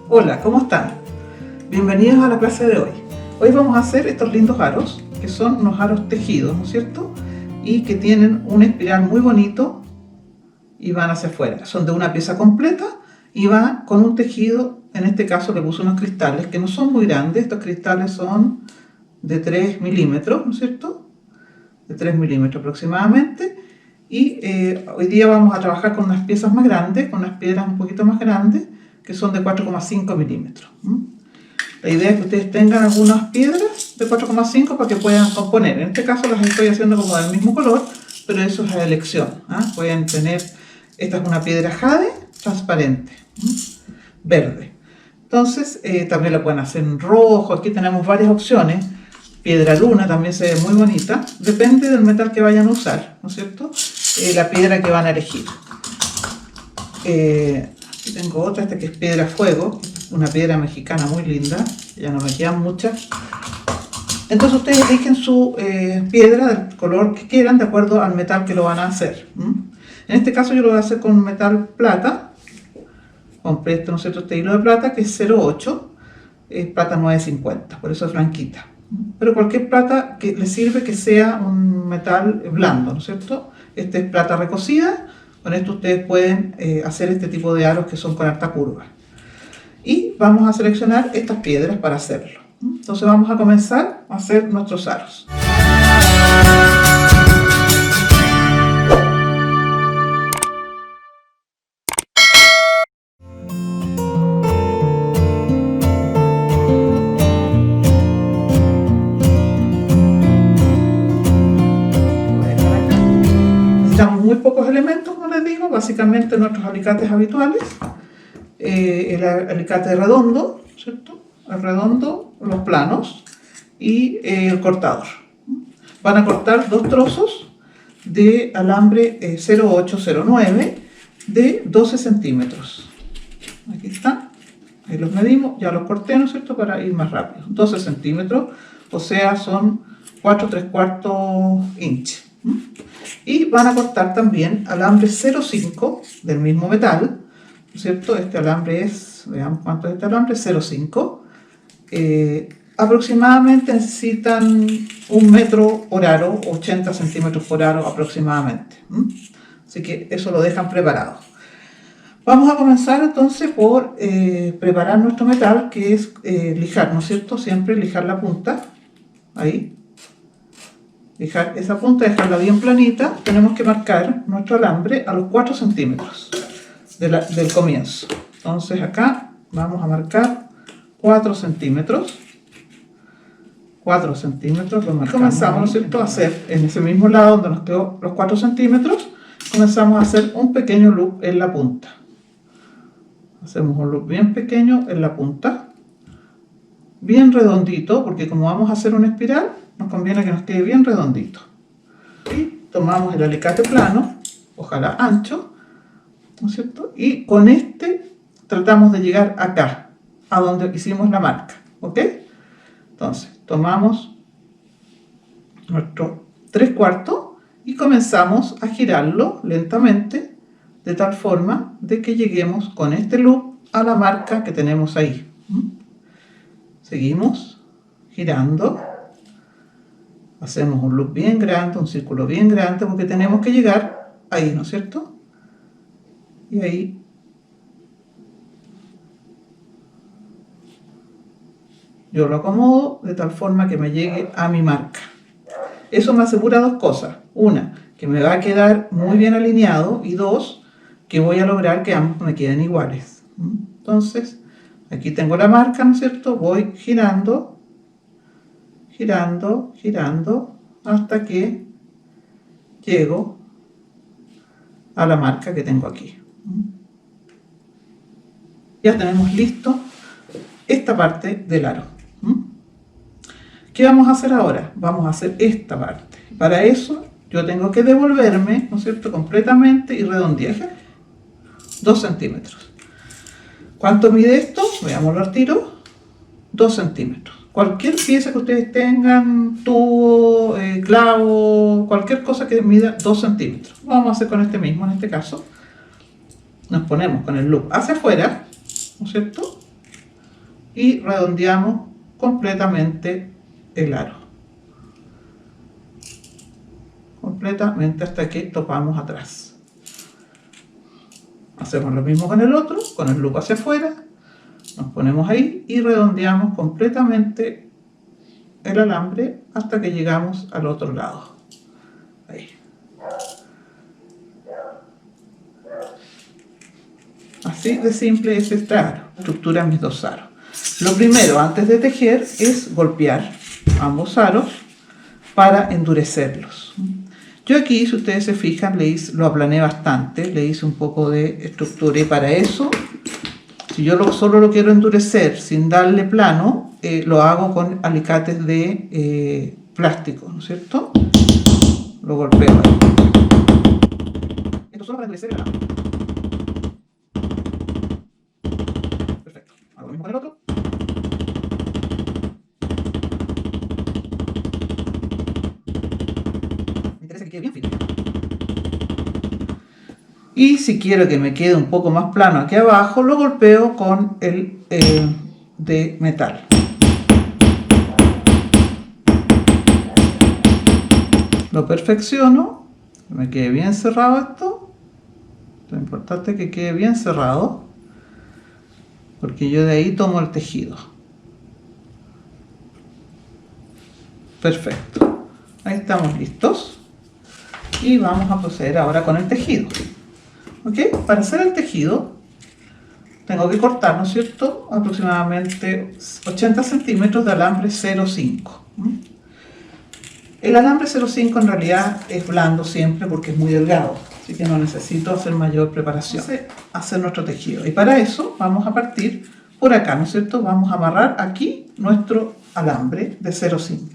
Hola, ¿cómo están? Bienvenidos a la clase de hoy. Hoy vamos a hacer estos lindos aros, que son unos aros tejidos, ¿no es cierto? Y que tienen un espiral muy bonito y van hacia afuera. Son de una pieza completa y van con un tejido, en este caso le puse unos cristales que no son muy grandes. Estos cristales son de 3 milímetros, ¿no es cierto? De 3 milímetros aproximadamente. Y hoy día vamos a trabajar con unas piezas más grandes, con unas piedras un poquito más grandes, que son de 4,5 milímetros. La idea es que ustedes tengan algunas piedras de 4,5 para que puedan componer. En este caso las estoy haciendo como del mismo color, pero eso es a elección. Pueden tener, esta es una piedra jade transparente, verde. Entonces también la pueden hacer en rojo. Aquí tenemos varias opciones. Piedra luna también se ve muy bonita. Depende del metal que vayan a usar, ¿no es cierto? La piedra que van a elegir. Aquí tengo otra, esta que es piedra fuego, una piedra mexicana muy linda, ya no me quedan muchas. Entonces ustedes eligen su piedra del color que quieran de acuerdo al metal que lo van a hacer. En este caso yo lo voy a hacer con metal plata. Compré este, ¿no es cierto?, este hilo de plata que es 0,8, es plata 950, por eso es blanquita. Pero cualquier plata que le sirve que sea un metal blando, ¿no es cierto? Este es plata recocida. Con esto ustedes pueden hacer este tipo de aros que son con harta curva. Y vamos a seleccionar estas piedras para hacerlo. Entonces vamos a comenzar a hacer nuestros aros. Necesitamos muy pocos elementos, como les digo, básicamente nuestros alicates habituales. El alicate redondo, ¿cierto? El redondo, los planos y el cortador. Van a cortar dos trozos de alambre 0809 de 12 centímetros. Aquí están, ahí los medimos, ya los corté, ¿no es cierto?, para ir más rápido. 12 centímetros, o sea, son 4¾ inch. Y van a cortar también alambre 0,5 del mismo metal, ¿no es cierto? Este alambre es, veamos cuánto es este alambre, 0,5. Aproximadamente necesitan 1 metro por aro, 80 centímetros por aro aproximadamente. Así que eso lo dejan preparado. Vamos a comenzar entonces por preparar nuestro metal, que es lijar, ¿no es cierto? Siempre lijar la punta, ahí. Lijar esa punta, dejarla bien planita. Tenemos que marcar nuestro alambre a los 4 centímetros del comienzo. Entonces acá vamos a marcar 4 centímetros. 4 centímetros lo marcamos. Comenzamos, ¿no es cierto?, a hacer en ese mismo lado donde nos quedó los 4 centímetros. Comenzamos a hacer un pequeño loop en la punta. Hacemos un loop bien pequeño en la punta, bien redondito, porque como vamos a hacer una espiral, nos conviene que nos quede bien redondito. Y tomamos el alicate plano, ojalá ancho, ¿no es cierto? Y con este tratamos de llegar acá, a donde hicimos la marca, ¿ok? Entonces, tomamos nuestro 3/4 y comenzamos a girarlo lentamente, de tal forma de que lleguemos con este loop a la marca que tenemos ahí. Seguimos girando. Hacemos un loop bien grande, un círculo bien grande, porque tenemos que llegar ahí, ¿no es cierto? Y ahí yo lo acomodo de tal forma que me llegue a mi marca. Eso me asegura dos cosas. Una, que me va a quedar muy bien alineado, y dos, que voy a lograr que ambos me queden iguales. Entonces, aquí tengo la marca, ¿no es cierto? Voy girando, girando, girando, hasta que llego a la marca que tengo aquí. Ya tenemos listo esta parte del aro. ¿Qué vamos a hacer ahora? Vamos a hacer esta parte. Para eso yo tengo que devolverme, ¿no es cierto?, completamente y redondear 2 centímetros. ¿Cuánto mide esto? Veámoslo al tiro. 2 centímetros. Cualquier pieza que ustedes tengan, tubo, clavo, cualquier cosa que mida 2 centímetros. Vamos a hacer con este mismo, en este caso. Nos ponemos con el loop hacia afuera, ¿no es cierto? y redondeamos completamente el aro. Completamente hasta que topamos atrás. Hacemos lo mismo con el otro, con el loop hacia afuera. Nos ponemos ahí y redondeamos completamente el alambre hasta que llegamos al otro lado. Ahí. Así de simple es este aro. Estructura mis dos aros. Lo primero, antes de tejer, es golpear ambos aros para endurecerlos. Yo aquí, si ustedes se fijan, lo aplané bastante, le hice un poco de estructura y para eso, si yo solo lo quiero endurecer sin darle plano, lo hago con alicates de plástico, ¿no es cierto? Lo golpeo ahí. Esto solo para endurecer el alambre. Perfecto. Hago lo mismo con el otro. Me interesa que quede bien fino. Y si quiero que me quede un poco más plano aquí abajo, lo golpeo con el de metal. Lo perfecciono, que me quede bien cerrado esto. Lo importante es que quede bien cerrado, porque yo de ahí tomo el tejido. Perfecto. Ahí estamos listos. Y vamos a proceder ahora con el tejido. ¿Ok? Para hacer el tejido tengo que cortar, ¿no es cierto?, aproximadamente 80 centímetros de alambre 0,5. El alambre 0,5 en realidad es blando siempre porque es muy delgado, así que no necesito hacer mayor preparación. Entonces, hacer nuestro tejido. Y para eso vamos a partir por acá, ¿no es cierto? Vamos a amarrar aquí nuestro alambre de 0,5.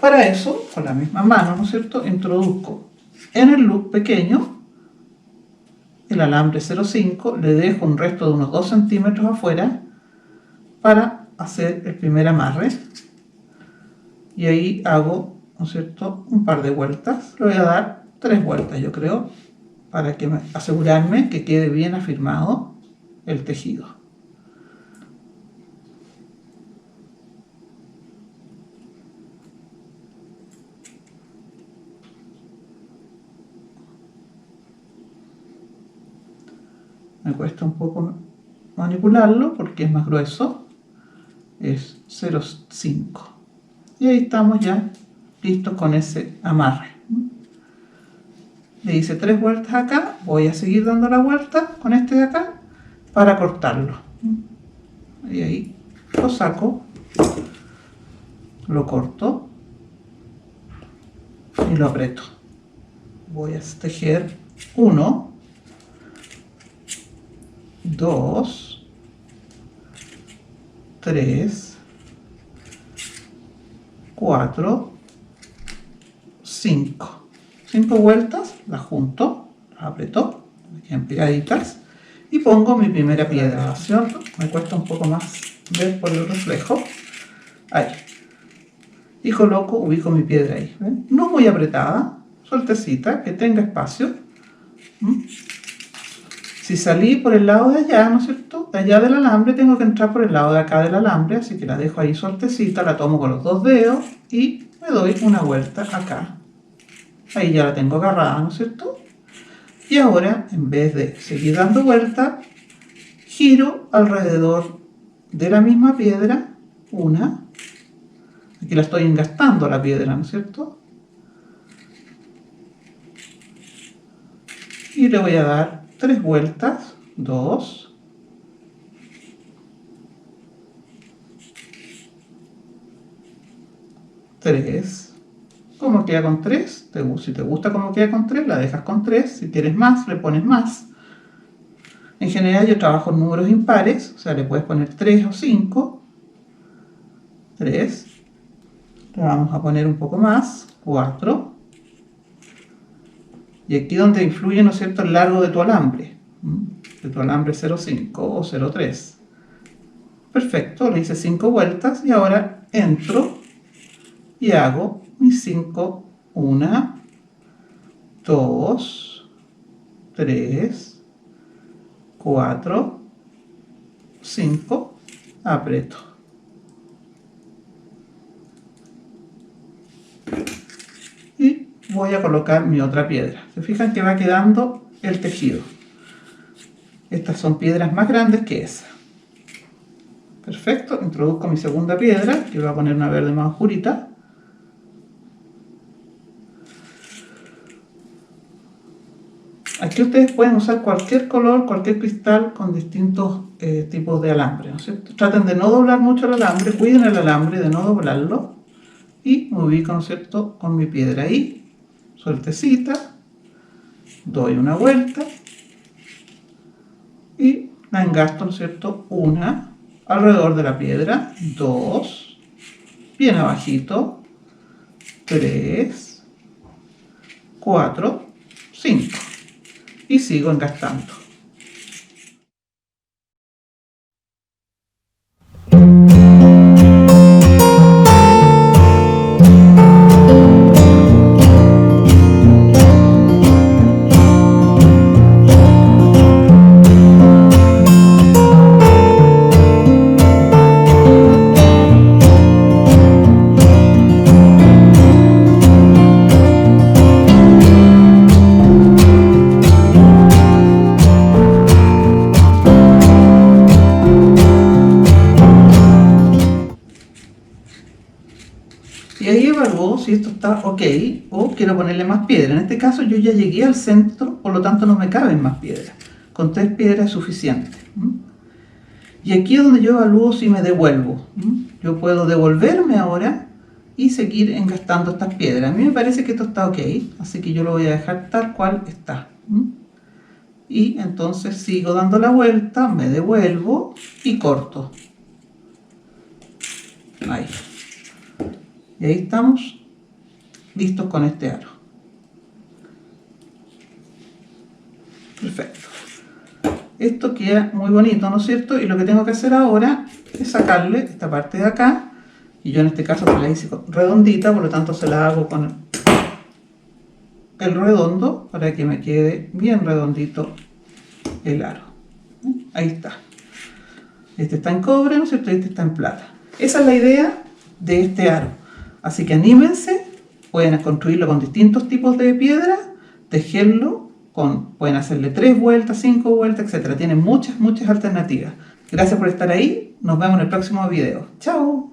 Para eso, con la misma mano, ¿no es cierto?, introduzco en el loop pequeño el alambre 0,5, le dejo un resto de unos 2 centímetros afuera para hacer el primer amarre. Y ahí hago, ¿no es cierto?, un par de vueltas. Le voy a dar 3 vueltas, yo creo, para asegurarme que quede bien afirmado el tejido. Me cuesta un poco manipularlo porque es más grueso. Es 0,5. Y ahí estamos ya listos con ese amarre. Le hice 3 vueltas acá. Voy a seguir dando la vuelta con este de acá para cortarlo. Y ahí lo saco, lo corto y lo aprieto. Voy a tejer 1, 2, 3, 4, 5. 5 vueltas, las junto, las aprieto, me quedan pegaditas y pongo mi primera piedra, ¿cierto? Me cuesta un poco más ver por el reflejo. Ahí. Y ubico mi piedra ahí. ¿Ven? No muy apretada, sueltecita, que tenga espacio. Si salí por el lado de allá, ¿no es cierto?, de allá del alambre, tengo que entrar por el lado de acá del alambre, así que la dejo ahí sueltecita, la tomo con los 2 dedos y me doy una vuelta acá. Ahí ya la tengo agarrada, ¿no es cierto? Y ahora, en vez de seguir dando vueltas, giro alrededor de la misma piedra, una. Aquí la estoy engastando la piedra, ¿no es cierto? Y le voy a dar 3 vueltas, 2, 3. ¿Cómo queda con 3? Si te gusta cómo queda con 3, la dejas con 3. Si quieres más, le pones más. En general yo trabajo en números impares, o sea, le puedes poner 3 o 5. 3. Le vamos a poner un poco más, 4. Y aquí donde influye, ¿no es cierto?, el largo de tu alambre. De tu alambre 0,5 o 0,3. Perfecto, le hice 5 vueltas y ahora entro y hago mis 5. 1, 2, 3, 4, 5. aprieto. Y voy a colocar mi otra piedra. Se fijan que va quedando el tejido. Estas son piedras más grandes que esa. Perfecto, introduzco mi segunda piedra, que voy a poner una verde más oscurita. Aquí ustedes pueden usar cualquier color, cualquier cristal con distintos tipos de alambre, ¿no es cierto? Traten de no doblar mucho el alambre, cuiden el alambre de no doblarlo. Y me ubico, ¿no es cierto?, con mi piedra ahí, sueltecita, doy una vuelta y la engasto, ¿no es cierto?, una alrededor de la piedra, 2, bien abajito, 3, 4, 5 y sigo engastando. Y ahí evalúo si esto está ok o quiero ponerle más piedra. En este caso yo ya llegué al centro, por lo tanto no me caben más piedras. Con 3 piedras es suficiente. Y aquí es donde yo evalúo si me devuelvo. Yo puedo devolverme ahora y seguir engastando estas piedras. A mí me parece que esto está ok, así que yo lo voy a dejar tal cual está. Y entonces sigo dando la vuelta, me devuelvo y corto. Ahí. Y ahí estamos listos con este aro. Perfecto. Esto queda muy bonito, ¿no es cierto? Y lo que tengo que hacer ahora es sacarle esta parte de acá. Y yo en este caso la hice redondita, por lo tanto se la hago con el redondo para que me quede bien redondito el aro. Ahí está. Este está en cobre, ¿no es cierto? Y este está en plata. Esa es la idea de este aro. Así que anímense, pueden construirlo con distintos tipos de piedra, tejerlo, pueden hacerle 3 vueltas, 5 vueltas, etc. Tienen muchas alternativas. Gracias por estar ahí, nos vemos en el próximo video. ¡Chao!